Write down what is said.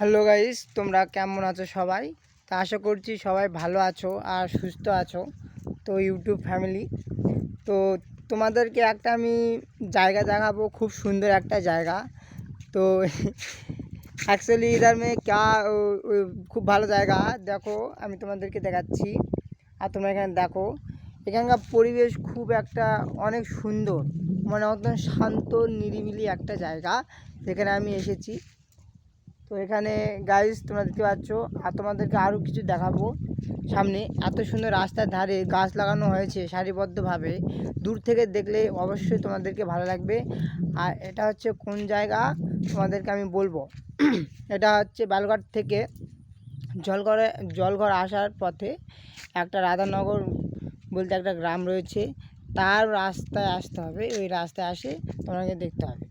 Hello guys, তোমরা কেমন আছো সবাই? তা আশা করছি সবাই ভালো আছো আর সুস্থ আছো। তো ইউটিউব ফ্যামিলি, তো তোমাদেরকে একটা আমি জায়গা দেখাবো, খুব সুন্দর একটা জায়গা। তো অ্যাকচুয়ালি ইধার মে ক্যা খুব ভালো জায়গা। দেখো, আমি তোমাদেরকে দেখাচ্ছি আর তোমরা এখানে দেখো। এখানকার পরিবেশ খুব একটা অনেক সুন্দর, মানে একদম শান্ত নিরিবিলি একটা জায়গা যেখানে আমি এসেছি। তো এখানে গাইস তোমরা দেখতে পাচ্ছ, আর তোমাদেরকে আরও কিছু দেখাবো সামনে। এত সুন্দর রাস্তার ধারে গাছ লাগানো হয়েছে সারিবদ্ধভাবে, দূর থেকে দেখলে অবশ্যই তোমাদেরকে ভালো লাগবে। আর এটা হচ্ছে কোন জায়গা তোমাদেরকে আমি বলবো। এটা হচ্ছে বালুঘাট থেকে জলঘর আসার পথে একটা রাধানগর বলতে একটা গ্রাম রয়েছে, তার রাস্তায় আসতে হবে। ওই রাস্তায় আসে তোমাকে দেখতে হবে।